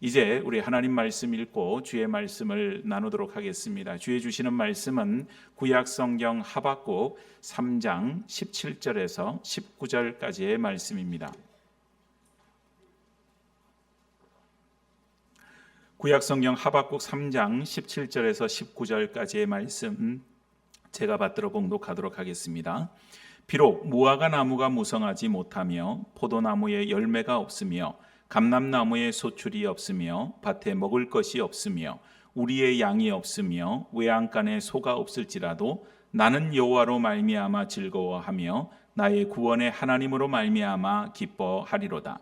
이제 우리 하나님 말씀 읽고 주의 말씀을 나누도록 하겠습니다. 주의 주시는 말씀은 구약 성경 하박국 3장 17절에서 19절까지의 말씀입니다. 구약 성경 하박국 3장 17절에서 19절까지의 말씀 제가 받들어 봉독하도록 하겠습니다. 비록 무화과 나무가 무성하지 못하며 포도나무에 열매가 없으며 감람나무에 소출이 없으며 밭에 먹을 것이 없으며 우리의 양이 없으며 외양간에 소가 없을지라도 나는 여호와로 말미암아 즐거워하며 나의 구원의 하나님으로 말미암아 기뻐하리로다.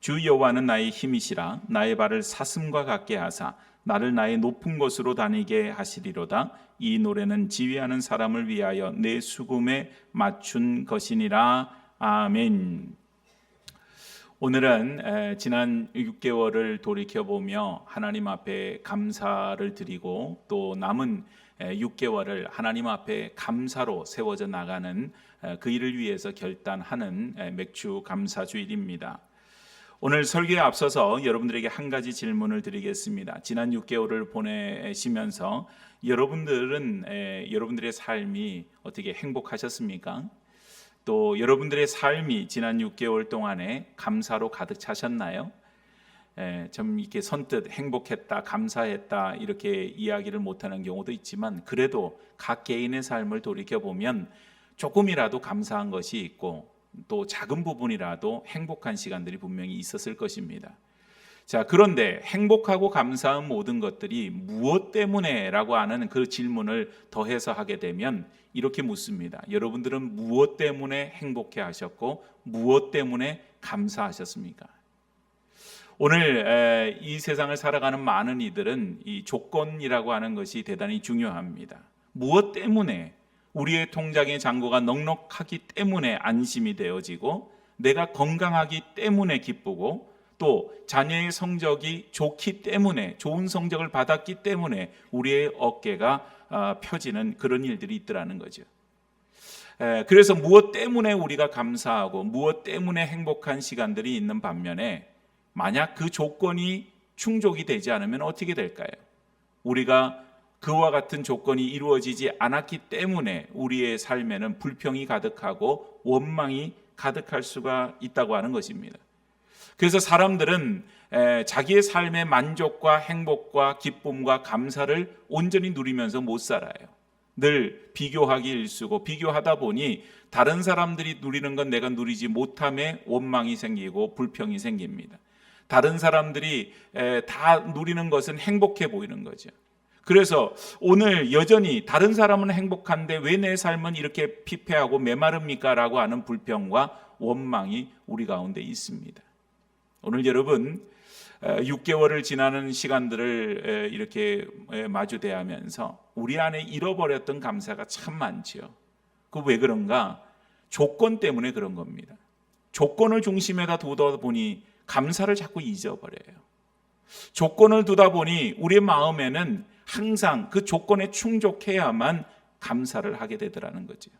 주 여호와는 나의 힘이시라. 나의 발을 사슴과 같게 하사 나를 나의 높은 곳으로 다니게 하시리로다. 이 노래는 지휘하는 사람을 위하여 내 수금에 맞춘 것이니라. 아멘. 오늘은 지난 6개월을 돌이켜보며 하나님 앞에 감사를 드리고 또 남은 6개월을 하나님 앞에 감사로 세워져 나가는 그 일을 위해서 결단하는 맥주 감사주일입니다. 오늘 설교에 앞서서 여러분들에게 한 가지 질문을 드리겠습니다. 지난 6개월을 보내시면서 여러분들의 삶이 어떻게 행복하셨습니까? 또 여러분들의 삶이 지난 6개월 동안에 감사로 가득 차셨나요? 좀 이렇게 선뜻 행복했다, 감사했다 이렇게 이야기를 못하는 경우도 있지만 그래도 각 개인의 삶을 돌이켜보면 조금이라도 감사한 것이 있고 또 작은 부분이라도 행복한 시간들이 분명히 있었을 것입니다. 자, 그런데 행복하고 감사한 모든 것들이 무엇 때문에? 라고 하는 그 질문을 더해서 하게 되면 이렇게 묻습니다. 여러분들은 무엇 때문에 행복해 하셨고 무엇 때문에 감사하셨습니까? 오늘 이 세상을 살아가는 많은 이들은 이 조건이라고 하는 것이 대단히 중요합니다. 무엇 때문에? 우리의 통장의 잔고가 넉넉하기 때문에 안심이 되어지고 내가 건강하기 때문에 기쁘고 또 자녀의 성적이 좋기 때문에 좋은 성적을 받았기 때문에 우리의 어깨가 펴지는 그런 일들이 있더라는 거죠. 그래서 무엇 때문에 우리가 감사하고 무엇 때문에 행복한 시간들이 있는 반면에 만약 그 조건이 충족이 되지 않으면 어떻게 될까요? 우리가 그와 같은 조건이 이루어지지 않았기 때문에 우리의 삶에는 불평이 가득하고 원망이 가득할 수가 있다고 하는 것입니다. 그래서 사람들은 자기의 삶의 만족과 행복과 기쁨과 감사를 온전히 누리면서 못 살아요. 늘 비교하기 일쑤고 비교하다 보니 다른 사람들이 누리는 건 내가 누리지 못함에 원망이 생기고 불평이 생깁니다. 다른 사람들이 다 누리는 것은 행복해 보이는 거죠. 그래서 오늘 여전히 다른 사람은 행복한데 왜 내 삶은 이렇게 피폐하고 메마릅니까? 라고 하는 불평과 원망이 우리 가운데 있습니다. 오늘 여러분 6개월을 지나는 시간들을 이렇게 마주대하면서 우리 안에 잃어버렸던 감사가 참 많죠. 그 왜 그런가? 조건 때문에 그런 겁니다. 조건을 중심에다 두다 보니 감사를 자꾸 잊어버려요. 조건을 두다 보니 우리의 마음에는 항상 그 조건에 충족해야만 감사를 하게 되더라는 거죠.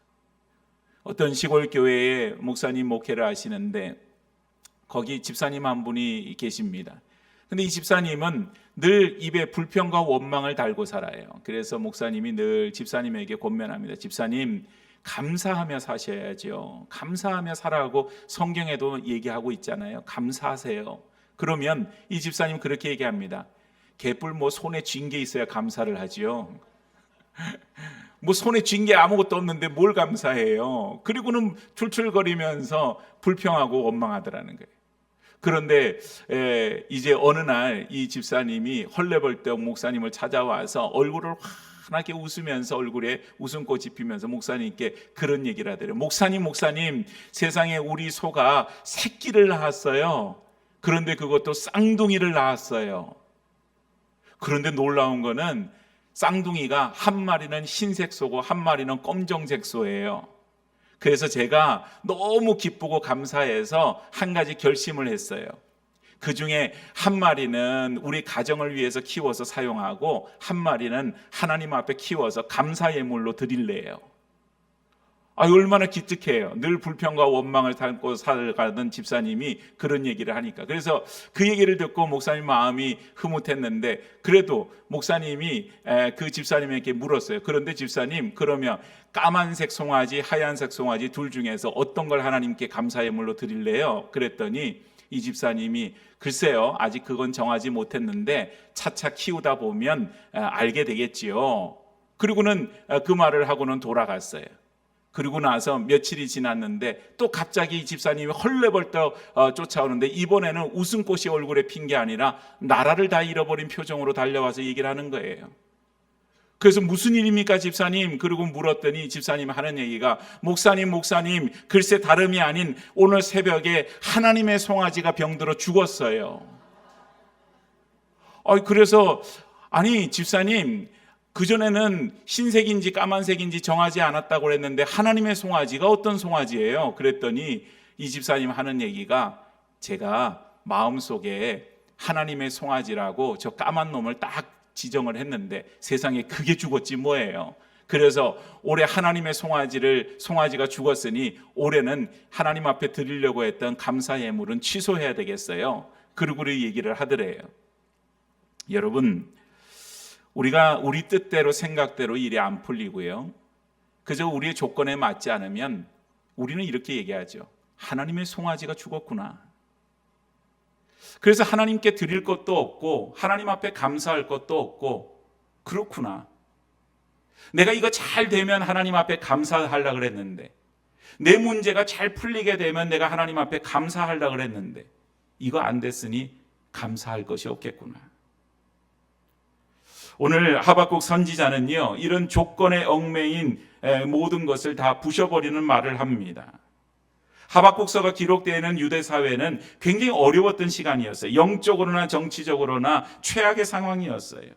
어떤 시골 교회에 목사님 목회를 하시는데 거기 집사님 한 분이 계십니다. 근데 이 집사님은 늘 입에 불평과 원망을 달고 살아요. 그래서 목사님이 늘 집사님에게 권면합니다. 집사님, 감사하며 사셔야죠. 감사하며 살아가고 성경에도 얘기하고 있잖아요. 감사하세요. 그러면 이 집사님 그렇게 얘기합니다. 개뿔 손에 쥔 게 있어야 감사를 하지요. 손에 쥔 게 아무것도 없는데 뭘 감사해요. 그리고는 툴툴거리면서 불평하고 원망하더라는 거예요. 그런데 이제 어느 날 이 집사님이 헐레벌떡 목사님을 찾아와서 얼굴을 환하게 웃으면서 얼굴에 웃음꽃이 피면서 목사님께 그런 얘기를 하더래요. 목사님, 세상에 우리 소가 새끼를 낳았어요. 그런데 그것도 쌍둥이를 낳았어요. 그런데 놀라운 거는 쌍둥이가 한 마리는 흰색 소고 한 마리는 검정색 소예요. 그래서 제가 너무 기쁘고 감사해서 한 가지 결심을 했어요. 그 중에 한 마리는 우리 가정을 위해서 키워서 사용하고 한 마리는 하나님 앞에 키워서 감사 예물로 드릴래요. 얼마나 기특해요. 늘 불평과 원망을 담고 살아가던 집사님이 그런 얘기를 하니까. 그래서 그 얘기를 듣고 목사님 마음이 흐뭇했는데, 그래도 목사님이 그 집사님에게 물었어요. 그런데 집사님, 그러면 까만색 송아지, 하얀색 송아지 둘 중에서 어떤 걸 하나님께 감사 예물로 드릴래요? 그랬더니 이 집사님이 글쎄요, 아직 그건 정하지 못했는데 차차 키우다 보면 알게 되겠지요. 그리고는 그 말을 하고는 돌아갔어요. 그리고 나서 며칠이 지났는데 또 갑자기 이 집사님이 헐레벌떡 쫓아오는데, 이번에는 웃음꽃이 얼굴에 핀 게 아니라 나라를 다 잃어버린 표정으로 달려와서 얘기를 하는 거예요. 그래서 무슨 일입니까 집사님? 그리고 물었더니 집사님 하는 얘기가, 목사님 글쎄 다름이 아닌 오늘 새벽에 하나님의 송아지가 병들어 죽었어요. 그래서 아니 집사님, 그전에는 흰색인지 까만색인지 정하지 않았다고 그랬는데 하나님의 송아지가 어떤 송아지예요? 그랬더니 이 집사님 하는 얘기가, 제가 마음속에 하나님의 송아지라고 저 까만 놈을 딱 지정을 했는데 세상에 그게 죽었지 뭐예요. 그래서 올해 하나님의 송아지가 죽었으니 올해는 하나님 앞에 드리려고 했던 감사 예물은 취소해야 되겠어요. 그리고 얘기를 하더래요. 여러분, 우리가 우리 뜻대로 생각대로 일이 안 풀리고요, 그저 우리의 조건에 맞지 않으면 우리는 이렇게 얘기하죠. 하나님의 송아지가 죽었구나. 그래서 하나님께 드릴 것도 없고 하나님 앞에 감사할 것도 없고, 그렇구나. 내가 이거 잘 되면 하나님 앞에 감사하려고 그랬는데, 내 문제가 잘 풀리게 되면 내가 하나님 앞에 감사하려고 그랬는데 이거 안 됐으니 감사할 것이 없겠구나. 오늘 하박국 선지자는요, 이런 조건에 얽매인 모든 것을 다 부셔버리는 말을 합니다. 하박국서가 기록되어 있는 유대 사회는 굉장히 어려웠던 시간이었어요. 영적으로나 정치적으로나 최악의 상황이었어요.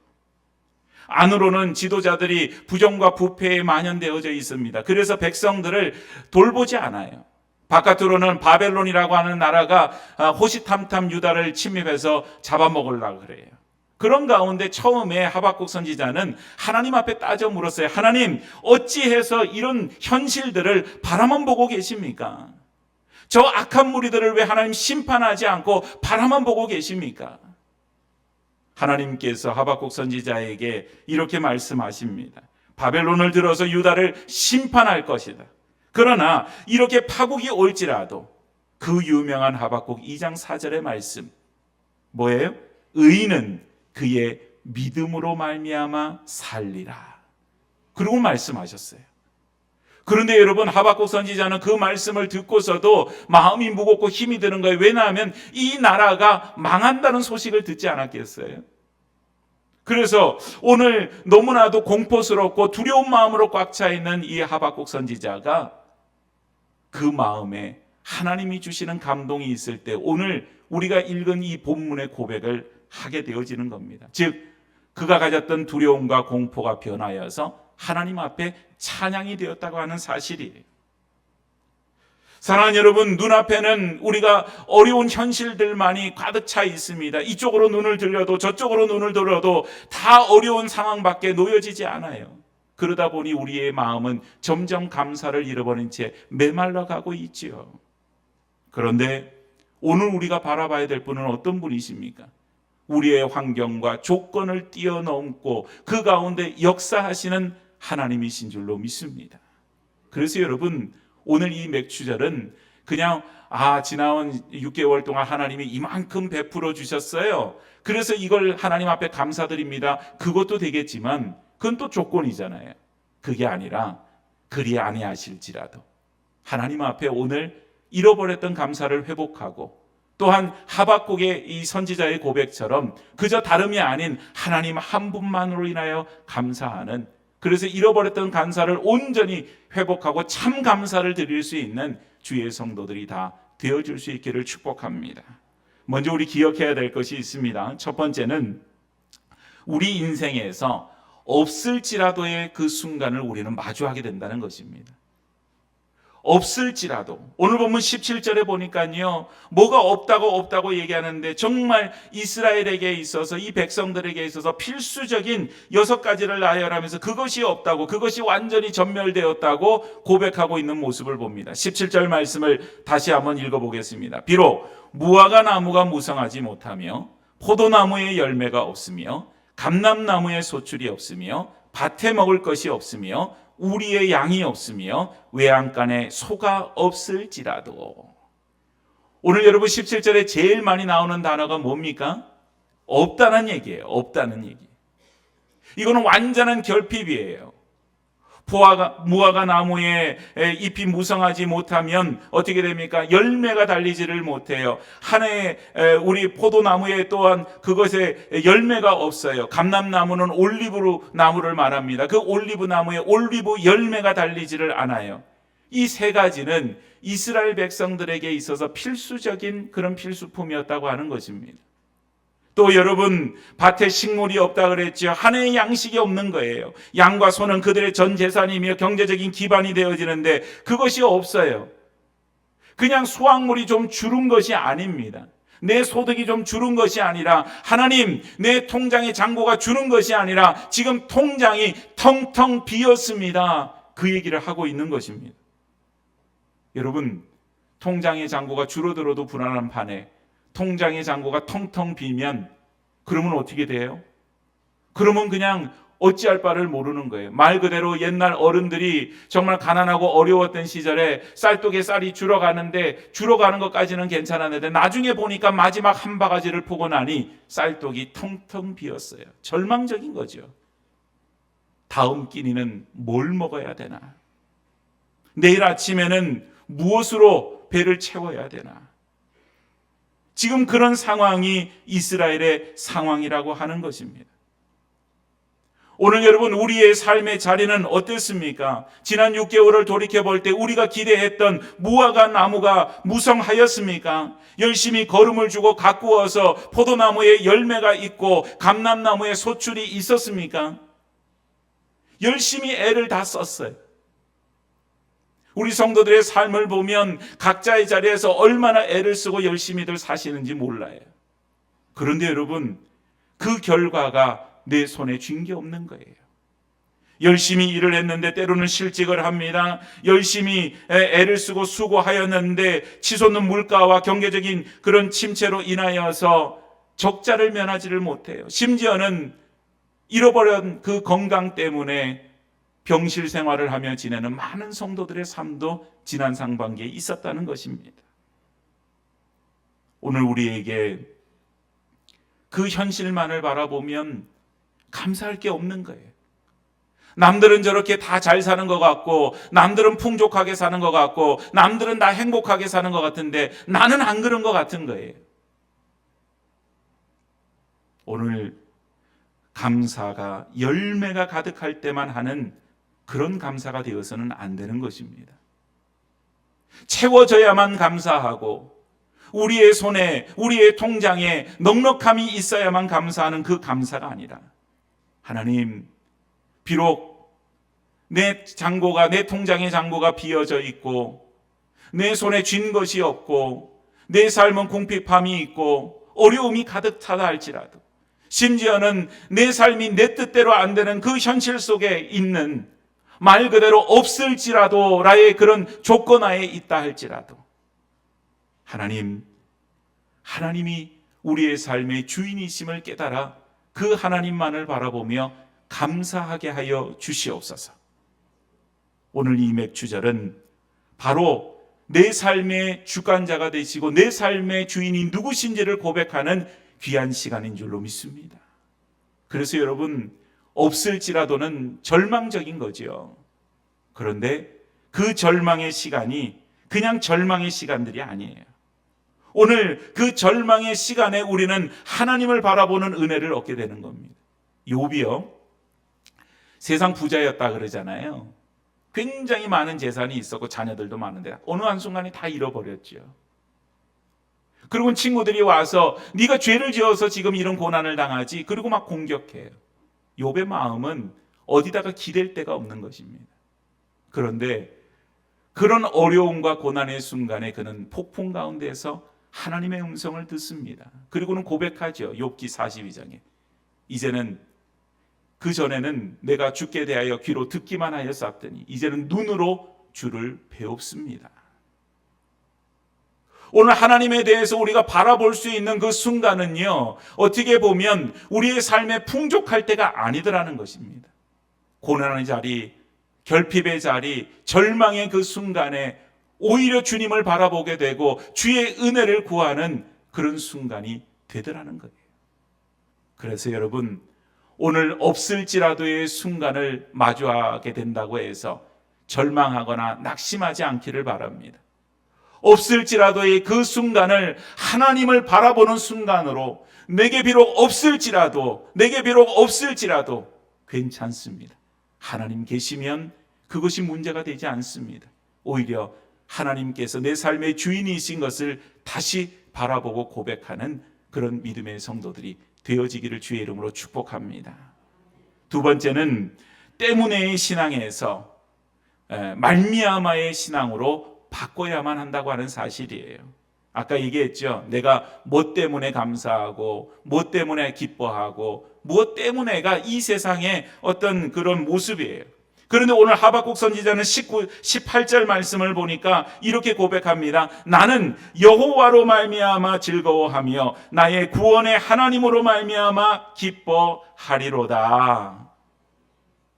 안으로는 지도자들이 부정과 부패에 만연되어져 있습니다. 그래서 백성들을 돌보지 않아요. 바깥으로는 바벨론이라고 하는 나라가 호시탐탐 유다를 침입해서 잡아먹으려고 그래요. 그런 가운데 처음에 하박국 선지자는 하나님 앞에 따져 물었어요. 하나님, 어찌해서 이런 현실들을 바라만 보고 계십니까? 저 악한 무리들을 왜 하나님 심판하지 않고 바라만 보고 계십니까? 하나님께서 하박국 선지자에게 이렇게 말씀하십니다. 바벨론을 들어서 유다를 심판할 것이다. 그러나 이렇게 파국이 올지라도 그 유명한 하박국 2장 4절의 말씀 뭐예요? 의인은 그의 믿음으로 말미암아 살리라. 그리고 말씀하셨어요. 그런데 여러분, 하박국 선지자는 그 말씀을 듣고서도 마음이 무겁고 힘이 드는 거예요. 왜냐하면 이 나라가 망한다는 소식을 듣지 않았겠어요? 그래서 오늘 너무나도 공포스럽고 두려운 마음으로 꽉 차 있는 이 하박국 선지자가 그 마음에 하나님이 주시는 감동이 있을 때 오늘 우리가 읽은 이 본문의 고백을 하게 되어지는 겁니다. 즉, 그가 가졌던 두려움과 공포가 변하여서 하나님 앞에 찬양이 되었다고 하는 사실이에요. 사랑하는 여러분, 눈앞에는 우리가 어려운 현실들만이 가득 차 있습니다. 이쪽으로 눈을 들려도 저쪽으로 눈을 돌려도 다 어려운 상황밖에 놓여지지 않아요. 그러다 보니 우리의 마음은 점점 감사를 잃어버린 채 메말라가고 있지요. 그런데 오늘 우리가 바라봐야 될 분은 어떤 분이십니까? 우리의 환경과 조건을 뛰어넘고 그 가운데 역사하시는 하나님이신 줄로 믿습니다. 그래서 여러분, 오늘 이 맥주절은 그냥 지나온 6개월 동안 하나님이 이만큼 베풀어 주셨어요, 그래서 이걸 하나님 앞에 감사드립니다, 그것도 되겠지만 그건 또 조건이잖아요. 그게 아니라 그리 아니하실지라도 하나님 앞에 오늘 잃어버렸던 감사를 회복하고, 또한 하박국의 이 선지자의 고백처럼 그저 다름이 아닌 하나님 한 분만으로 인하여 감사하는, 그래서 잃어버렸던 감사를 온전히 회복하고 참 감사를 드릴 수 있는 주의 성도들이 다 되어줄 수 있기를 축복합니다. 먼저 우리 기억해야 될 것이 있습니다. 첫 번째는 우리 인생에서 없을지라도의 그 순간을 우리는 마주하게 된다는 것입니다. 없을지라도, 오늘 보면 17절에 보니까요, 뭐가 없다고 얘기하는데 정말 이스라엘에게 있어서, 이 백성들에게 있어서 필수적인 6가지를 나열하면서 그것이 없다고, 그것이 완전히 전멸되었다고 고백하고 있는 모습을 봅니다. 17절 말씀을 다시 한번 읽어보겠습니다. 비록 무화과 나무가 무성하지 못하며 포도나무에 열매가 없으며 감람나무에 소출이 없으며 밭에 먹을 것이 없으며 우리의 양이 없으며 외양간에 소가 없을지라도. 오늘 여러분 17절에 제일 많이 나오는 단어가 뭡니까? 없다는 얘기예요. 없다는 얘기. 이거는 완전한 결핍이에요. 무화과 나무에 잎이 무성하지 못하면 어떻게 됩니까? 열매가 달리지를 못해요. 한 해에 우리 포도나무에 또한 그것에 열매가 없어요. 감람나무는 올리브 나무를 말합니다. 그 올리브 나무에 올리브 열매가 달리지를 않아요. 이 3가지는 이스라엘 백성들에게 있어서 필수적인 그런 필수품이었다고 하는 것입니다. 또 여러분, 밭에 식물이 없다 그랬죠. 한 해의 양식이 없는 거예요. 양과 소는 그들의 전 재산이며 경제적인 기반이 되어지는데 그것이 없어요. 그냥 수확물이 좀 줄은 것이 아닙니다. 내 소득이 좀 줄은 것이 아니라, 하나님, 내 통장의 잔고가 줄은 것이 아니라 지금 통장이 텅텅 비었습니다. 그 얘기를 하고 있는 것입니다. 여러분, 통장의 잔고가 줄어들어도 불안한 판에 통장의 잔고가 텅텅 비면 그러면 어떻게 돼요? 그러면 그냥 어찌할 바를 모르는 거예요. 말 그대로 옛날 어른들이 정말 가난하고 어려웠던 시절에 쌀독에 쌀이 줄어가는데, 줄어가는 것까지는 괜찮았는데 나중에 보니까 마지막 한 바가지를 보고 나니 쌀독이 텅텅 비었어요. 절망적인 거죠. 다음 끼니는 뭘 먹어야 되나? 내일 아침에는 무엇으로 배를 채워야 되나? 지금 그런 상황이 이스라엘의 상황이라고 하는 것입니다. 오늘 여러분, 우리의 삶의 자리는 어땠습니까? 지난 6개월을 돌이켜볼 때 우리가 기대했던 무화과 나무가 무성하였습니까? 열심히 거름을 주고 가꾸어서 포도나무에 열매가 있고 감람나무에 소출이 있었습니까? 열심히 애를 다 썼어요. 우리 성도들의 삶을 보면 각자의 자리에서 얼마나 애를 쓰고 열심히들 사시는지 몰라요. 그런데 여러분, 그 결과가 내 손에 쥔 게 없는 거예요. 열심히 일을 했는데 때로는 실직을 합니다. 열심히 애를 쓰고 수고하였는데 치솟는 물가와 경제적인 그런 침체로 인하여서 적자를 면하지를 못해요. 심지어는 잃어버린 그 건강 때문에 병실 생활을 하며 지내는 많은 성도들의 삶도 지난 상반기에 있었다는 것입니다. 오늘 우리에게 그 현실만을 바라보면 감사할 게 없는 거예요. 남들은 저렇게 다 잘 사는 것 같고, 남들은 풍족하게 사는 것 같고, 남들은 다 행복하게 사는 것 같은데 나는 안 그런 것 같은 거예요. 오늘 감사가 열매가 가득할 때만 하는 그런 감사가 되어서는 안 되는 것입니다. 채워져야만 감사하고, 우리의 손에, 우리의 통장에 넉넉함이 있어야만 감사하는 그 감사가 아니라, 하나님, 비록 내 잔고가, 내 통장의 잔고가 비어져 있고, 내 손에 쥔 것이 없고, 내 삶은 궁핍함이 있고 어려움이 가득 차다 할지라도, 심지어는 내 삶이 내 뜻대로 안 되는 그 현실 속에 있는, 말 그대로 없을지라도 라의 그런 조건하에 있다 할지라도, 하나님이 우리의 삶의 주인이심을 깨달아 그 하나님만을 바라보며 감사하게 하여 주시옵소서. 오늘 이 맥주절은 바로 내 삶의 주관자가 되시고 내 삶의 주인이 누구신지를 고백하는 귀한 시간인 줄로 믿습니다. 그래서 여러분, 없을지라도는 절망적인 거죠. 그런데 그 절망의 시간이 그냥 절망의 시간들이 아니에요. 오늘 그 절망의 시간에 우리는 하나님을 바라보는 은혜를 얻게 되는 겁니다. 욥이요, 세상 부자였다 그러잖아요. 굉장히 많은 재산이 있었고 자녀들도 많은데 어느 한순간에 다 잃어버렸죠. 그리고 친구들이 와서 네가 죄를 지어서 지금 이런 고난을 당하지, 그리고 막 공격해요. 욥의 마음은 어디다가 기댈 데가 없는 것입니다. 그런데 그런 어려움과 고난의 순간에 그는 폭풍 가운데에서 하나님의 음성을 듣습니다. 그리고는 고백하죠. 욥기 42장에 이제는 그 전에는 내가 주께 대하여 귀로 듣기만 하였었더니 이제는 눈으로 주를 배웁습니다. 오늘 하나님에 대해서 우리가 바라볼 수 있는 그 순간은요, 어떻게 보면 우리의 삶에 풍족할 때가 아니더라는 것입니다. 고난의 자리, 결핍의 자리, 절망의 그 순간에 오히려 주님을 바라보게 되고 주의 은혜를 구하는 그런 순간이 되더라는 거예요. 그래서 여러분, 오늘 없을지라도의 순간을 마주하게 된다고 해서 절망하거나 낙심하지 않기를 바랍니다. 없을지라도의 그 순간을 하나님을 바라보는 순간으로 내게 비록 없을지라도 괜찮습니다. 하나님 계시면 그것이 문제가 되지 않습니다. 오히려 하나님께서 내 삶의 주인이신 것을 다시 바라보고 고백하는 그런 믿음의 성도들이 되어지기를 주의 이름으로 축복합니다. 두 번째는 때문에의 신앙에서 말미암아의 신앙으로 바꿔야만 한다고 하는 사실이에요. 아까 얘기했죠. 내가 뭐 때문에 감사하고 뭐 때문에 기뻐하고 무엇 때문에가 이 세상의 어떤 그런 모습이에요. 그런데 오늘 하박국 선지자는 18절 말씀을 보니까 이렇게 고백합니다. 나는 여호와로 말미암아 즐거워하며 나의 구원의 하나님으로 말미암아 기뻐하리로다.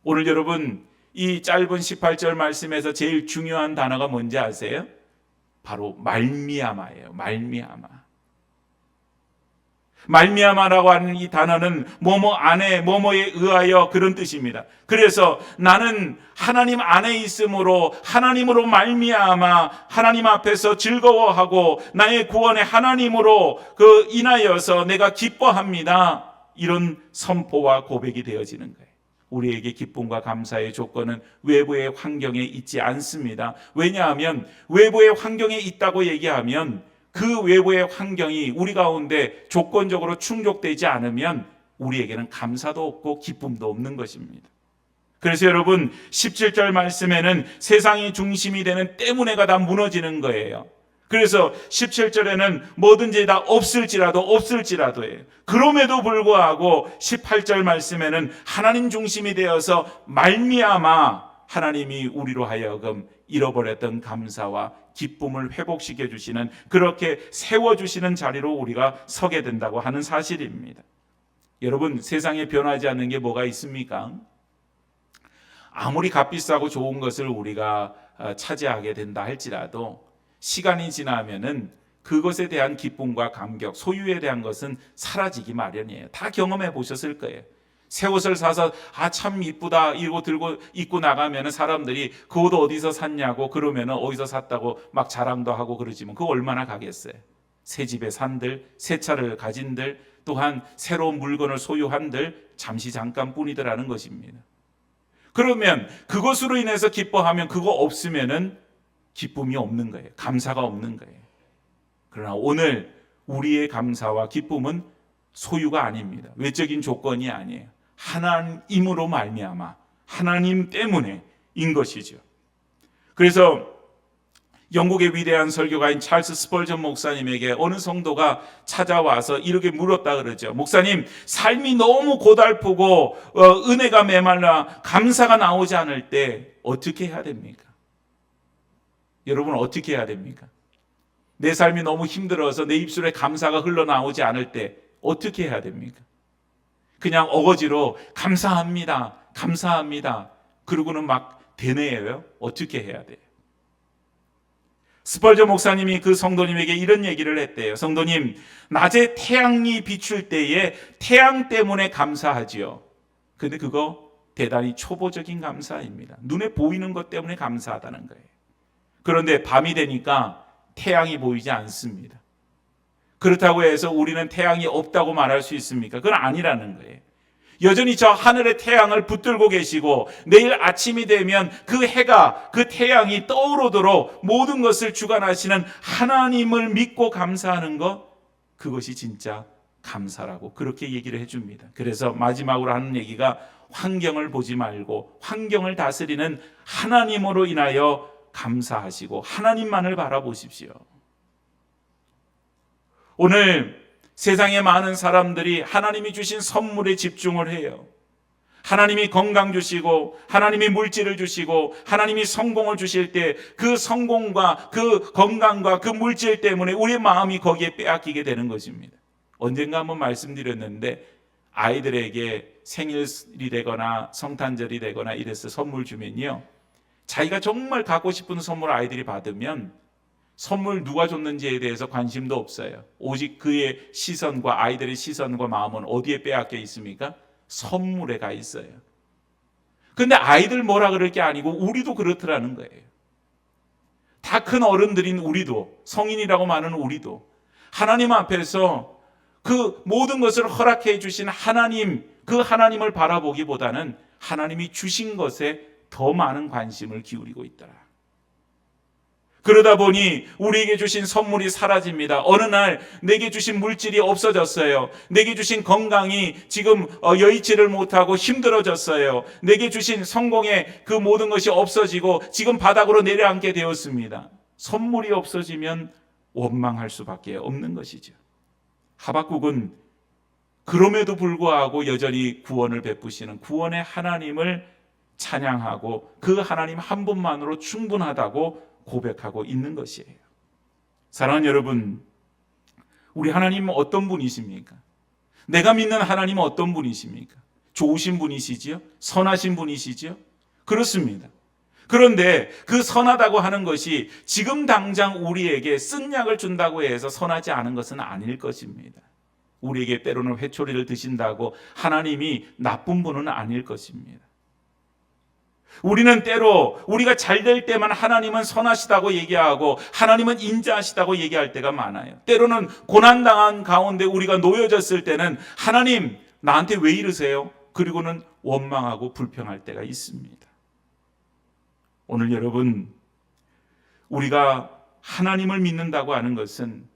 오늘 여러분 이 짧은 18절 말씀에서 제일 중요한 단어가 뭔지 아세요? 바로 말미암아예요. 말미암아라고 하는 이 단어는 뭐뭐 안에 뭐뭐에 의하여 그런 뜻입니다. 그래서 나는 하나님 안에 있으므로 하나님으로 말미암아 하나님 앞에서 즐거워하고 나의 구원의 하나님으로 그 인하여서 내가 기뻐합니다. 이런 선포와 고백이 되어지는 거예요. 우리에게 기쁨과 감사의 조건은 외부의 환경에 있지 않습니다. 왜냐하면 외부의 환경에 있다고 얘기하면 그 외부의 환경이 우리 가운데 조건적으로 충족되지 않으면 우리에게는 감사도 없고 기쁨도 없는 것입니다. 그래서 여러분 17절 말씀에는 세상이 중심이 되는 때문에가 다 무너지는 거예요. 그래서 17절에는 뭐든지 다 없을지라도예요. 그럼에도 불구하고 18절 말씀에는 하나님 중심이 되어서 말미암아 하나님이 우리로 하여금 잃어버렸던 감사와 기쁨을 회복시켜 주시는, 그렇게 세워주시는 자리로 우리가 서게 된다고 하는 사실입니다. 여러분, 세상에 변하지 않는 게 뭐가 있습니까? 아무리 값비싸고 좋은 것을 우리가 차지하게 된다 할지라도 시간이 지나면은 그것에 대한 기쁨과 감격, 소유에 대한 것은 사라지기 마련이에요. 다 경험해 보셨을 거예요. 새 옷을 사서 참 이쁘다 이러고 들고 입고 나가면 사람들이 그 옷 어디서 샀냐고 그러면 어디서 샀다고 막 자랑도 하고 그러지만 그거 얼마나 가겠어요. 새 집에 산들, 새 차를 가진들, 또한 새로운 물건을 소유한들 잠시 잠깐뿐이더라는 것입니다. 그러면 그것으로 인해서 기뻐하면 그거 없으면은 기쁨이 없는 거예요. 감사가 없는 거예요. 그러나 오늘 우리의 감사와 기쁨은 소유가 아닙니다. 외적인 조건이 아니에요. 하나님으로 말미암아 하나님 때문에인 것이죠. 그래서 영국의 위대한 설교가인 찰스 스펄전 목사님에게 어느 성도가 찾아와서 이렇게 물었다 그러죠. 목사님, 삶이 너무 고달프고 은혜가 메말라 감사가 나오지 않을 때 어떻게 해야 됩니까? 여러분, 어떻게 해야 됩니까? 내 삶이 너무 힘들어서 내 입술에 감사가 흘러나오지 않을 때 어떻게 해야 됩니까? 그냥 어거지로 감사합니다. 그러고는 막 되뇌어요? 어떻게 해야 돼요? 스펄전 목사님이 그 성도님에게 이런 얘기를 했대요. 성도님, 낮에 태양이 비출 때에 태양 때문에 감사하지요. 근데 그거 대단히 초보적인 감사입니다. 눈에 보이는 것 때문에 감사하다는 거예요. 그런데 밤이 되니까 태양이 보이지 않습니다. 그렇다고 해서 우리는 태양이 없다고 말할 수 있습니까? 그건 아니라는 거예요. 여전히 저 하늘의 태양을 붙들고 계시고 내일 아침이 되면 그 해가, 그 태양이 떠오르도록 모든 것을 주관하시는 하나님을 믿고 감사하는 것, 그것이 진짜 감사라고 그렇게 얘기를 해줍니다. 그래서 마지막으로 하는 얘기가 환경을 보지 말고 환경을 다스리는 하나님으로 인하여 감사하시고 하나님만을 바라보십시오. 오늘 세상에 많은 사람들이 하나님이 주신 선물에 집중을 해요. 하나님이 건강 주시고 하나님이 물질을 주시고 하나님이 성공을 주실 때 그 성공과 그 건강과 그 물질 때문에 우리의 마음이 거기에 빼앗기게 되는 것입니다. 언젠가 한번 말씀드렸는데 아이들에게 생일이 되거나 성탄절이 되거나 이래서 선물 주면요, 자기가 정말 갖고 싶은 선물 아이들이 받으면 선물 누가 줬는지에 대해서 관심도 없어요. 오직 그의 시선과 아이들의 시선과 마음은 어디에 빼앗겨 있습니까? 선물에 가 있어요. 근데 아이들 뭐라 그럴 게 아니고 우리도 그렇더라는 거예요. 다 큰 어른들인 우리도, 성인이라고 말하는 우리도 하나님 앞에서 그 모든 것을 허락해 주신 하나님, 그 하나님을 바라보기보다는 하나님이 주신 것에 더 많은 관심을 기울이고 있더라. 그러다 보니 우리에게 주신 선물이 사라집니다. 어느 날 내게 주신 물질이 없어졌어요. 내게 주신 건강이 지금 여의치를 못하고 힘들어졌어요. 내게 주신 성공의 그 모든 것이 없어지고 지금 바닥으로 내려앉게 되었습니다. 선물이 없어지면 원망할 수밖에 없는 것이죠. 하박국은 그럼에도 불구하고 여전히 구원을 베푸시는 구원의 하나님을 찬양하고 그 하나님 한 분만으로 충분하다고 고백하고 있는 것이에요. 사랑하는 여러분, 우리 하나님은 어떤 분이십니까? 내가 믿는 하나님은 어떤 분이십니까? 좋으신 분이시지요? 선하신 분이시지요? 그렇습니다. 그런데 그 선하다고 하는 것이 지금 당장 우리에게 쓴 약을 준다고 해서 선하지 않은 것은 아닐 것입니다. 우리에게 때로는 회초리를 드신다고 하나님이 나쁜 분은 아닐 것입니다. 우리는 때로 우리가 잘 될 때만 하나님은 선하시다고 얘기하고 하나님은 인자하시다고 얘기할 때가 많아요. 때로는 고난당한 가운데 우리가 놓여졌을 때는 하나님 나한테 왜 이러세요? 그리고는 원망하고 불평할 때가 있습니다. 오늘 여러분, 우리가 하나님을 믿는다고 하는 것은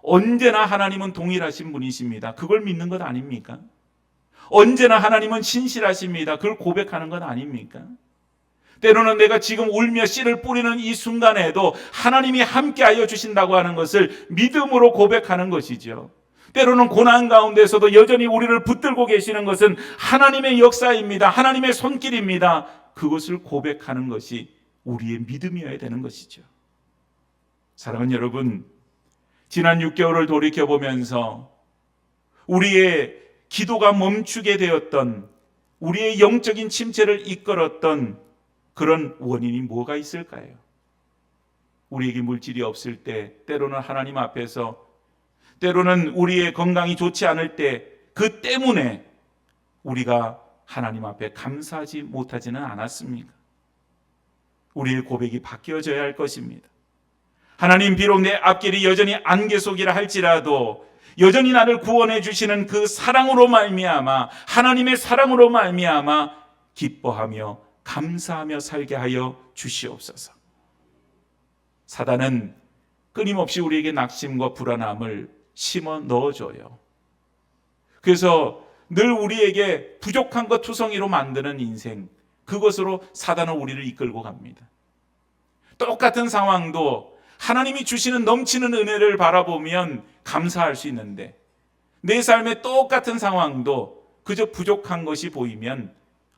언제나 하나님은 동일하신 분이십니다. 그걸 믿는 것 아닙니까? 언제나 하나님은 신실하십니다. 그걸 고백하는 것 아닙니까? 때로는 내가 지금 울며 씨를 뿌리는 이 순간에도 하나님이 함께하여 주신다고 하는 것을 믿음으로 고백하는 것이죠. 때로는 고난 가운데서도 여전히 우리를 붙들고 계시는 것은 하나님의 역사입니다. 하나님의 손길입니다. 그것을 고백하는 것이 우리의 믿음이어야 되는 것이죠. 사랑하는 여러분, 지난 6개월을 돌이켜보면서 우리의 기도가 멈추게 되었던, 우리의 영적인 침체를 이끌었던 그런 원인이 뭐가 있을까요? 우리에게 물질이 없을 때, 때로는 하나님 앞에서, 때로는 우리의 건강이 좋지 않을 때, 그 때문에 우리가 하나님 앞에 감사하지 못하지는 않았습니까? 우리의 고백이 바뀌어져야 할 것입니다. 하나님, 비록 내 앞길이 여전히 안개 속이라 할지라도 여전히 나를 구원해 주시는 그 사랑으로 말미암아, 하나님의 사랑으로 말미암아 기뻐하며 감사하며 살게 하여 주시옵소서. 사단은 끊임없이 우리에게 낙심과 불안함을 심어 넣어줘요. 그래서 늘 우리에게 부족한 것 투성이로 만드는 인생, 그것으로 사단은 우리를 이끌고 갑니다. 똑같은 상황도 하나님이 주시는 넘치는 은혜를 바라보면 감사할 수 있는데, 내 삶의 똑같은 상황도 그저 부족한 것이 보이면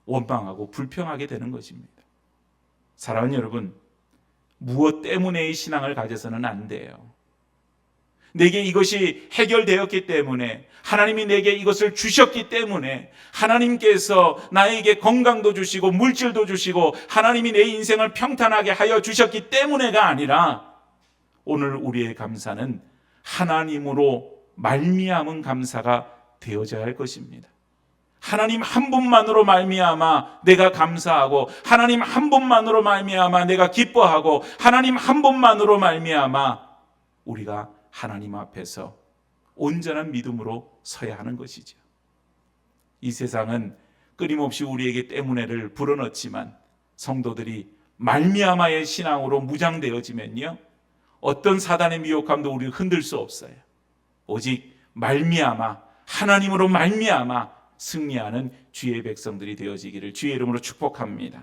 원망하고 불평하게 되는 것입니다. 사랑하는 여러분, 무엇 때문에의 신앙을 가져서는 안 돼요. 내게 이것이 해결되었기 때문에, 하나님이 내게 이것을 주셨기 때문에, 하나님께서 나에게 건강도 주시고 물질도 주시고 하나님이 내 인생을 평탄하게 하여 주셨기 때문에가 아니라, 오늘 우리의 감사는 하나님으로 말미암은 감사가 되어져야 할 것입니다. 하나님 한 분만으로 말미암아 내가 감사하고, 하나님 한 분만으로 말미암아 내가 기뻐하고, 하나님 한 분만으로 말미암아 우리가 하나님 앞에서 온전한 믿음으로 서야 하는 것이죠. 이 세상은 끊임없이 우리에게 때문에를 불어넣지만, 성도들이 말미암아의 신앙으로 무장되어지면요, 어떤 사단의 미혹함도 우리를 흔들 수 없어요. 오직 말미암아, 하나님으로 말미암아 승리하는 주의 백성들이 되어지기를 주의 이름으로 축복합니다.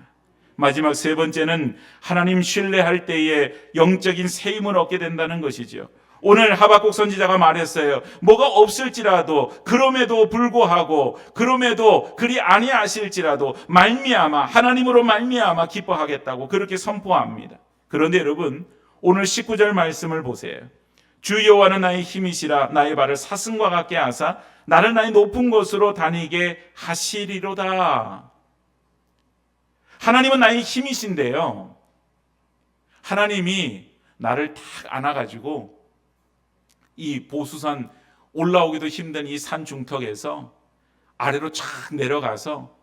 마지막 세 번째는 하나님 신뢰할 때에 영적인 새 힘을 얻게 된다는 것이죠. 오늘 하박국 선지자가 말했어요. 뭐가 없을지라도, 그럼에도 불구하고, 그럼에도 그리 아니하실지라도 말미암아, 하나님으로 말미암아 기뻐하겠다고 그렇게 선포합니다. 그런데 여러분, 오늘 19절 말씀을 보세요. 주 여호와는 나의 힘이시라 나의 발을 사슴과 같게 하사 나를 나의 높은 곳으로 다니게 하시리로다. 하나님은 나의 힘이신데요, 하나님이 나를 탁 안아가지고 이 보수산 올라오기도 힘든 이 산 중턱에서 아래로 쫙 내려가서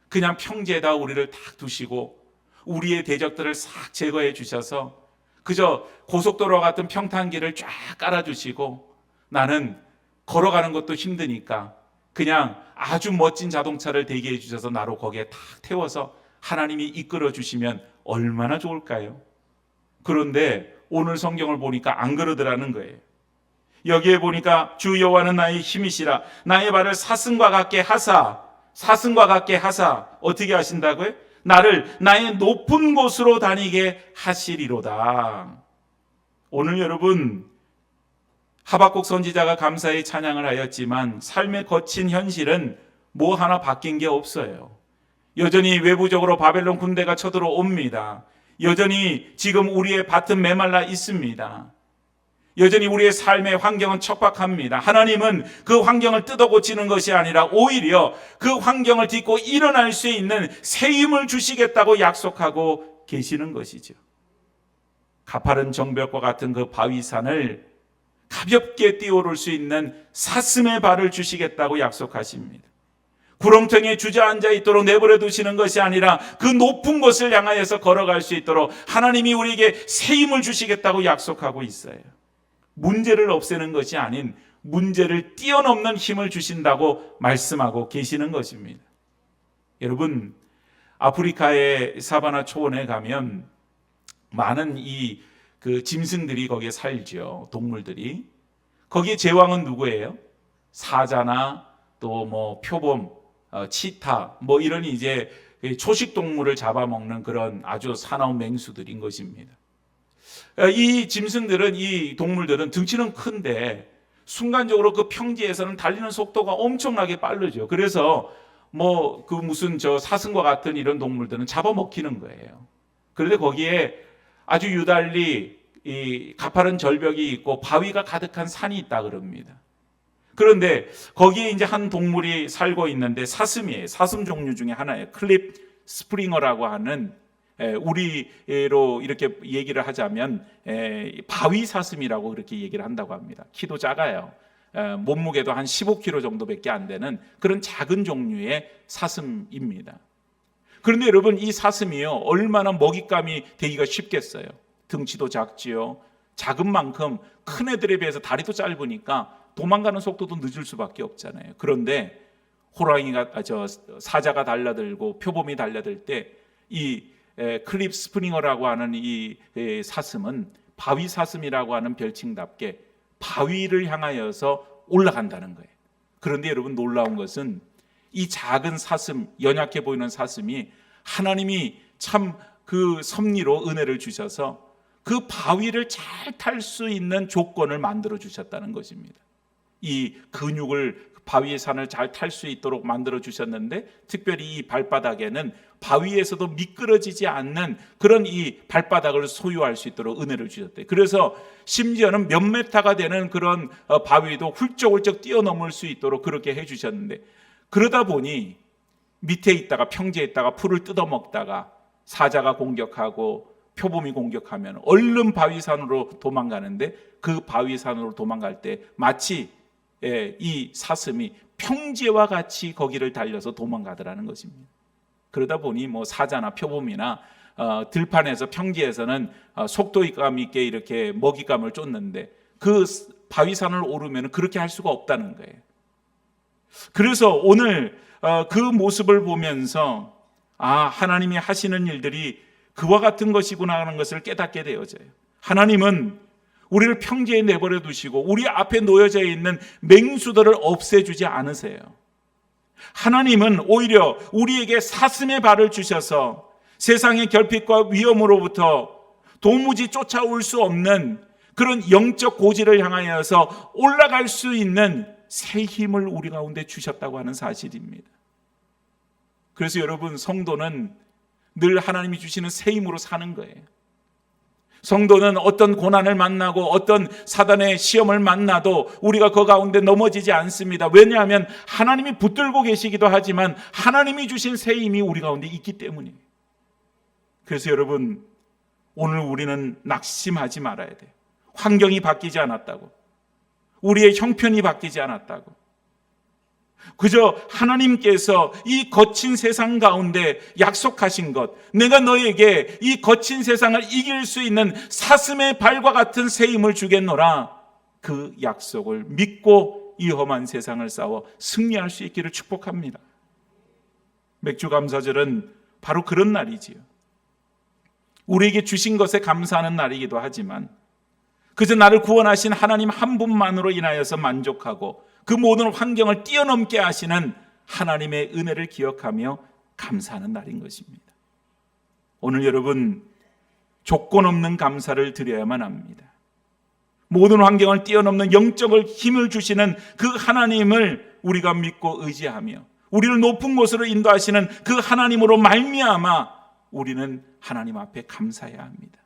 그냥 평지에다 우리를 탁 두시고 우리의 대적들을 싹 제거해 주셔서 그저 고속도로와 같은 평탄길을 쫙 깔아주시고 나는 걸어가는 것도 힘드니까 그냥 아주 멋진 자동차를 대기해 주셔서 나로 거기에 탁 태워서 하나님이 이끌어 주시면 얼마나 좋을까요? 그런데 오늘 성경을 보니까 안 그러더라는 거예요. 여기에 보니까 주 여호와는 나의 힘이시라 나의 발을 사슴과 같게 하사, 사슴과 같게 하사 어떻게 하신다고요? 나를 나의 높은 곳으로 다니게 하시리로다. 오늘 여러분, 하박국 선지자가 감사히 찬양을 하였지만 삶의 거친 현실은 뭐 하나 바뀐 게 없어요. 여전히 외부적으로 바벨론 군대가 쳐들어옵니다. 여전히 지금 우리의 밭은 메말라 있습니다. 여전히 우리의 삶의 환경은 척박합니다. 하나님은 그 환경을 뜯어 고치는 것이 아니라 오히려 그 환경을 딛고 일어날 수 있는 새 힘을 주시겠다고 약속하고 계시는 것이죠. 가파른 정벽과 같은 그 바위산을 가볍게 뛰어오를 수 있는 사슴의 발을 주시겠다고 약속하십니다. 구렁텅이에 주저앉아 있도록 내버려 두시는 것이 아니라 그 높은 곳을 향하여서 걸어갈 수 있도록 하나님이 우리에게 새 힘을 주시겠다고 약속하고 있어요. 문제를 없애는 것이 아닌 문제를 뛰어넘는 힘을 주신다고 말씀하고 계시는 것입니다. 여러분, 아프리카의 사바나 초원에 가면 많은 그 짐승들이 거기에 살죠. 동물들이. 거기에 제왕은 누구예요? 사자나 또 뭐 표범, 치타 뭐 이런 이제 초식 동물을 잡아먹는 그런 아주 사나운 맹수들인 것입니다. 이 짐승들은, 이 동물들은 등치는 큰데 순간적으로 그 평지에서는 달리는 속도가 엄청나게 빠르죠. 그래서 뭐 그 무슨 저 사슴과 같은 이런 동물들은 잡아먹히는 거예요. 그런데 거기에 아주 유달리 이 가파른 절벽이 있고 바위가 가득한 산이 있다 그럽니다. 그런데 거기에 이제 한 동물이 살고 있는데 사슴이에요. 사슴 종류 중에 하나예요. 클립 스프링어라고 하는, 우리로 이렇게 얘기를 하자면 바위 사슴이라고 그렇게 얘기를 한다고 합니다. 키도 작아요. 몸무게도 한 15kg 정도밖에 안 되는 그런 작은 종류의 사슴입니다. 그런데 여러분, 이 사슴이요, 얼마나 먹잇감이 되기가 쉽겠어요. 등치도 작지요. 작은 만큼 큰 애들에 비해서 다리도 짧으니까 도망가는 속도도 늦을 수밖에 없잖아요. 그런데 호랑이가, 사자가 달려들고 표범이 달려들 때 이 클립 스프링어라고 하는 이 사슴은 바위 사슴이라고 하는 별칭답게 바위를 향하여서 올라간다는 거예요. 그런데 여러분, 놀라운 것은 이 작은 사슴, 연약해 보이는 사슴이 하나님이 참 그 섭리로 은혜를 주셔서 그 바위를 잘 탈 수 있는 조건을 만들어 주셨다는 것입니다. 이 근육을, 바위의 산을 잘 탈 수 있도록 만들어 주셨는데, 특별히 이 발바닥에는 바위에서도 미끄러지지 않는 그런 이 발바닥을 소유할 수 있도록 은혜를 주셨대요. 그래서 심지어는 몇 메타가 되는 그런 바위도 훌쩍훌쩍 뛰어넘을 수 있도록 그렇게 해주셨는데, 그러다 보니 밑에 있다가 평지에 있다가 풀을 뜯어먹다가 사자가 공격하고 표범이 공격하면 얼른 바위산으로 도망가는데, 그 바위산으로 도망갈 때 마치 이 사슴이 평지와 같이 거기를 달려서 도망가더라는 것입니다. 그러다 보니 뭐 사자나 표범이나 들판에서 평지에서는 속도감 있게 이렇게 먹잇감을 쫓는데 그 바위산을 오르면 그렇게 할 수가 없다는 거예요. 그래서 오늘 그 모습을 보면서 하나님이 하시는 일들이 그와 같은 것이구나 하는 것을 깨닫게 되어져요. 하나님은 우리를 평지에 내버려 두시고 우리 앞에 놓여져 있는 맹수들을 없애주지 않으세요. 하나님은 오히려 우리에게 사슴의 발을 주셔서 세상의 결핍과 위험으로부터 도무지 쫓아올 수 없는 그런 영적 고지를 향하여서 올라갈 수 있는 새 힘을 우리 가운데 주셨다고 하는 사실입니다. 그래서 여러분, 성도는 늘 하나님이 주시는 새 힘으로 사는 거예요. 성도는 어떤 고난을 만나고 어떤 사단의 시험을 만나도 우리가 그 가운데 넘어지지 않습니다. 왜냐하면 하나님이 붙들고 계시기도 하지만 하나님이 주신 새 힘이 우리 가운데 있기 때문이에요. 그래서 여러분, 오늘 우리는 낙심하지 말아야 돼요. 환경이 바뀌지 않았다고, 우리의 형편이 바뀌지 않았다고, 그저 하나님께서 이 거친 세상 가운데 약속하신 것, 내가 너에게 이 거친 세상을 이길 수 있는 사슴의 발과 같은 새 힘을 주겠노라, 그 약속을 믿고 이 험한 세상을 싸워 승리할 수 있기를 축복합니다. 맥주감사절은 바로 그런 날이지요. 우리에게 주신 것에 감사하는 날이기도 하지만 그저 나를 구원하신 하나님 한 분만으로 인하여서 만족하고 그 모든 환경을 뛰어넘게 하시는 하나님의 은혜를 기억하며 감사하는 날인 것입니다. 오늘 여러분, 조건 없는 감사를 드려야만 합니다. 모든 환경을 뛰어넘는 영적을 힘을 주시는 그 하나님을 우리가 믿고 의지하며 우리를 높은 곳으로 인도하시는 그 하나님으로 말미암아 우리는 하나님 앞에 감사해야 합니다.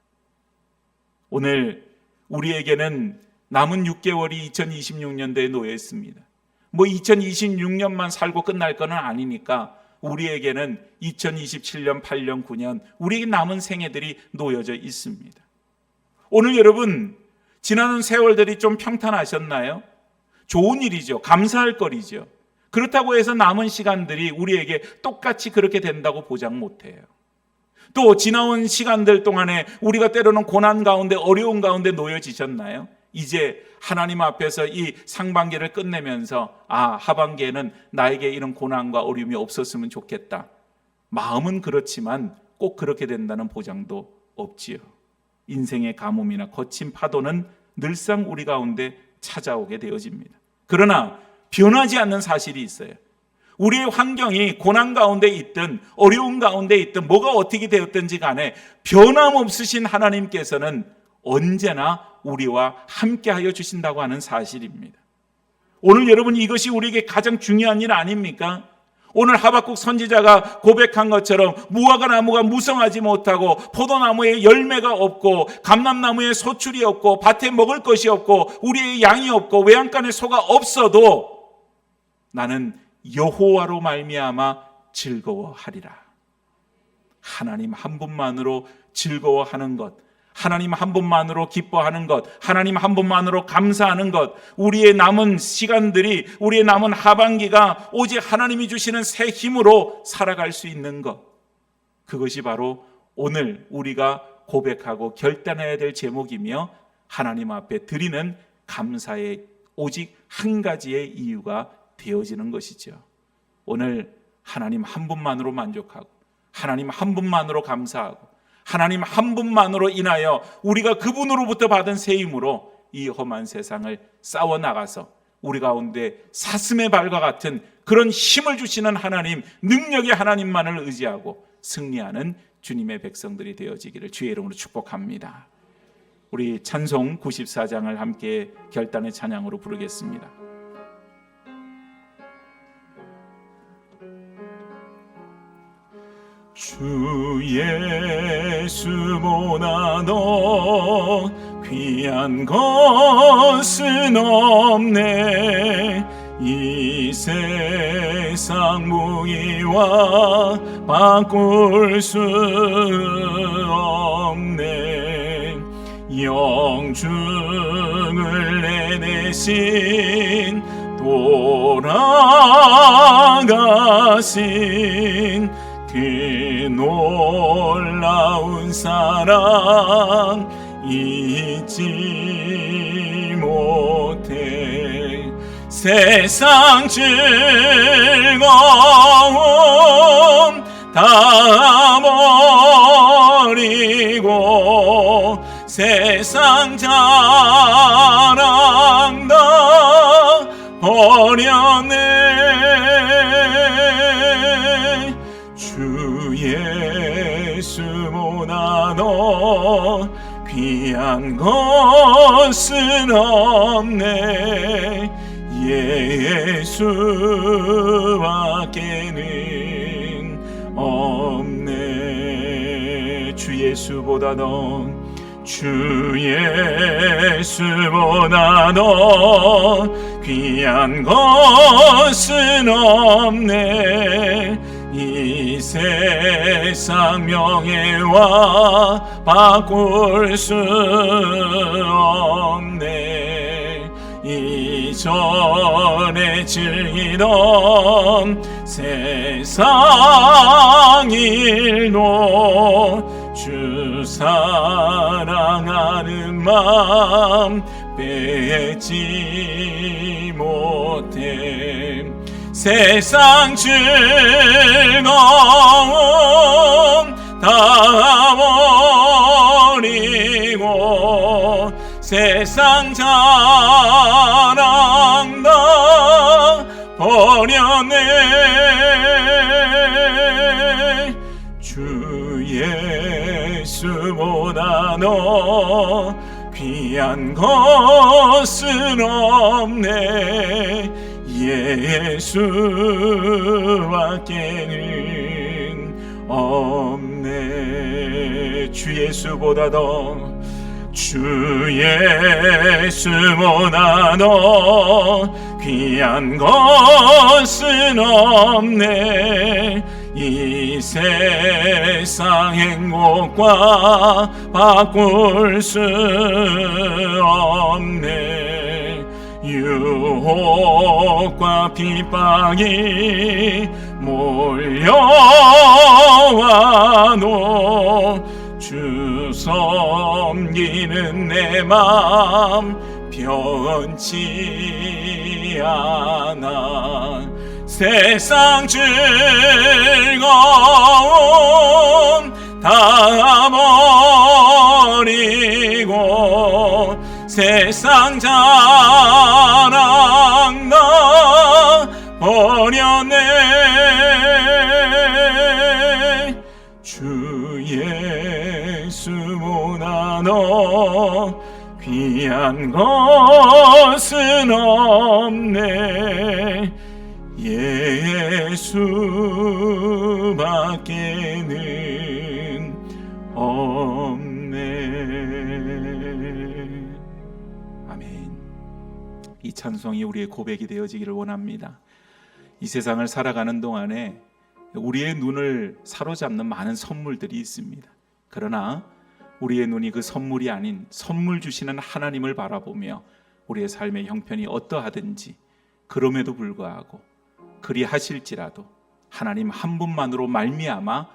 오늘 우리에게는 남은 6개월이 2026년도에 놓여 있습니다. 2026년만 살고 끝날 건 아니니까 우리에게는 2027년, 8년, 9년 우리에게 남은 생애들이 놓여져 있습니다. 오늘 여러분, 지나는 세월들이 좀 평탄하셨나요? 좋은 일이죠. 감사할 거리죠. 그렇다고 해서 남은 시간들이 우리에게 똑같이 그렇게 된다고 보장 못해요. 또 지나온 시간들 동안에 우리가 때로는 고난 가운데, 어려운 가운데 놓여지셨나요? 이제 하나님 앞에서 이 상반기를 끝내면서 하반기에는 나에게 이런 고난과 어려움이 없었으면 좋겠다. 마음은 그렇지만 꼭 그렇게 된다는 보장도 없지요. 인생의 가뭄이나 거친 파도는 늘상 우리 가운데 찾아오게 되어집니다. 그러나 변하지 않는 사실이 있어요. 우리의 환경이 고난 가운데 있든 어려움 가운데 있든 뭐가 어떻게 되었든지 간에 변함없으신 하나님께서는 언제나 우리와 함께하여 주신다고 하는 사실입니다. 오늘 여러분, 이것이 우리에게 가장 중요한 일 아닙니까? 오늘 하박국 선지자가 고백한 것처럼 무화과 나무가 무성하지 못하고 포도나무에 열매가 없고 감람나무에 소출이 없고 밭에 먹을 것이 없고 우리의 양이 없고 외양간에 소가 없어도 나는 여호와로 말미암아 즐거워하리라. 하나님 한 분만으로 즐거워하는 것, 하나님 한 분만으로 기뻐하는 것, 하나님 한 분만으로 감사하는 것, 우리의 남은 시간들이, 우리의 남은 하반기가 오직 하나님이 주시는 새 힘으로 살아갈 수 있는 것, 그것이 바로 오늘 우리가 고백하고 결단해야 될 제목이며 하나님 앞에 드리는 감사의 오직 한 가지의 이유가 되어지는 것이죠. 오늘 하나님 한 분만으로 만족하고 하나님 한 분만으로 감사하고 하나님 한 분만으로 인하여 우리가 그분으로부터 받은 새 힘으로 이 험한 세상을 싸워나가서 우리 가운데 사슴의 발과 같은 그런 힘을 주시는 하나님, 능력의 하나님만을 의지하고 승리하는 주님의 백성들이 되어지기를 주의 이름으로 축복합니다. 우리 찬송 94장을 함께 결단의 찬양으로 부르겠습니다. 주 예수보다 더 귀한 것은 없네. 이 세상 무기와 바꿀 수 없네. 영중을 내내신 돌아가신 그 놀라운 사랑 잊지 못해. 세상 즐거움 다 버리고 세상 자랑 다 버렸네. 주 귀한 것은 없네. 예수밖에는 없네. 주 예수보다 주 예수보다 귀한 것은 없네. 이 세상 명예와 바꿀 수 없네. 이전에 즐기던 세상 일도 주 사랑하는 마음 빼지 못해. 세상 즐거움 다 버리고 세상 자랑 다 버렸네. 주 예수보다 귀한 것은 없네. 예수밖에는 없네. 주 예수보다 귀한 것은 없네. 이 세상 행복과 바꿀 수 없네. 유혹과 핍박이 몰려와도 주 섬기는 내 맘 변치 않아. 세상 즐거움 다 버리고 세상 자랑 다 버렸네. 주 예수보다 귀한 것은 없네. 예수밖에는 없네. 아멘. 이 찬송이 우리의 고백이 되어지기를 원합니다. 이 세상을 살아가는 동안에 우리의 눈을 사로잡는 많은 선물들이 있습니다. 그러나 우리의 눈이 그 선물이 아닌 선물 주시는 하나님을 바라보며 우리의 삶의 형편이 어떠하든지, 그럼에도 불구하고 그리하실지라도 하나님 한 분만으로 말미암아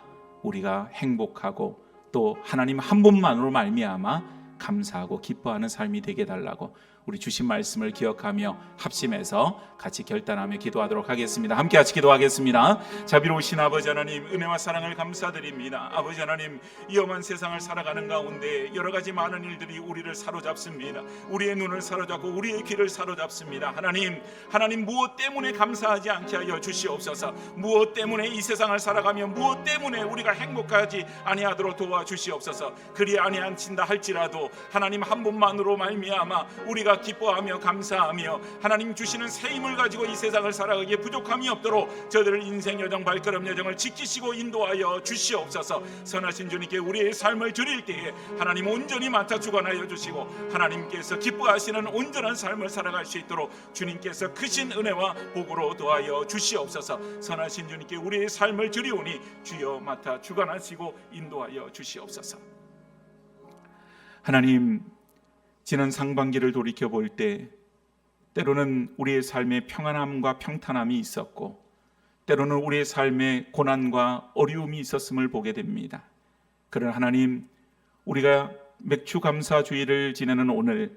우리가 행복하고 또 하나님 한 분만으로 말미암아 감사하고 기뻐하는 삶이 되게 해달라고 우리 주신 말씀을 기억하며 합심해서 같이 결단하며 기도하도록 하겠습니다. 함께 같이 기도하겠습니다. 자비로우신 아버지 하나님, 은혜와 사랑을 감사드립니다. 아버지 하나님, 위험한 세상을 살아가는 가운데 여러 가지 많은 일들이 우리를 사로잡습니다. 우리의 눈을 사로잡고 우리의 귀를 사로잡습니다. 하나님 무엇 때문에 감사하지 않게 하여 주시옵소서. 무엇 때문에 이 세상을 살아가며 무엇 때문에 우리가 행복하지 아니하도록 도와주시옵소서. 그리 아니한친다 할지라도 하나님 한 분만으로 말미암아 우리가 기뻐하며 감사하며 하나님 주시는 새 힘을 가지고 이 세상을 살아가기에 부족함이 없도록 저들을 인생 여정 발걸음 여정을 지키시고 인도하여 주시옵소서. 선하신 주님께 우리의 삶을 드릴 때에 하나님 온전히 맡아 주관하여 주시고 하나님께서 기뻐하시는 온전한 삶을 살아갈 수 있도록 주님께서 크신 은혜와 복으로 도하여 주시옵소서. 선하신 주님께 우리의 삶을 드리오니 주여 맡아 주관하시고 인도하여 주시옵소서. 하나님, 지난 상반기를 돌이켜볼 때 때로는 우리의 삶에 평안함과 평탄함이 있었고 때로는 우리의 삶에 고난과 어려움이 있었음을 보게 됩니다. 그러나 하나님, 우리가 맥추감사주의를 지내는 오늘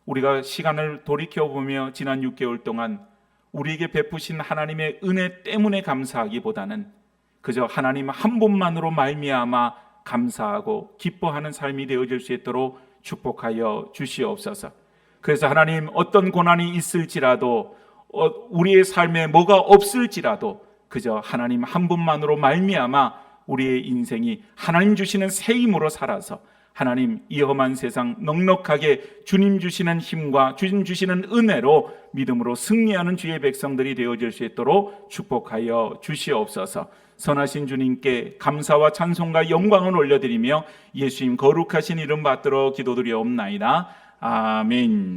우리가 시간을 돌이켜보며 지난 6개월 동안 우리에게 베푸신 하나님의 은혜 때문에 감사하기보다는 그저 하나님 한 분만으로 말미암아 감사하고 기뻐하는 삶이 되어질 수 있도록 축복하여 주시옵소서. 그래서 하나님, 어떤 고난이 있을지라도 우리의 삶에 뭐가 없을지라도 그저 하나님 한 분만으로 말미암아 우리의 인생이 하나님 주시는 새 힘으로 살아서 하나님, 이 험한 세상 넉넉하게 주님 주시는 힘과 주님 주시는 은혜로 믿음으로 승리하는 주의 백성들이 되어질 수 있도록 축복하여 주시옵소서. 선하신 주님께 감사와 찬송과 영광을 올려드리며 예수님 거룩하신 이름 받들어 기도드리옵나이다. 아멘.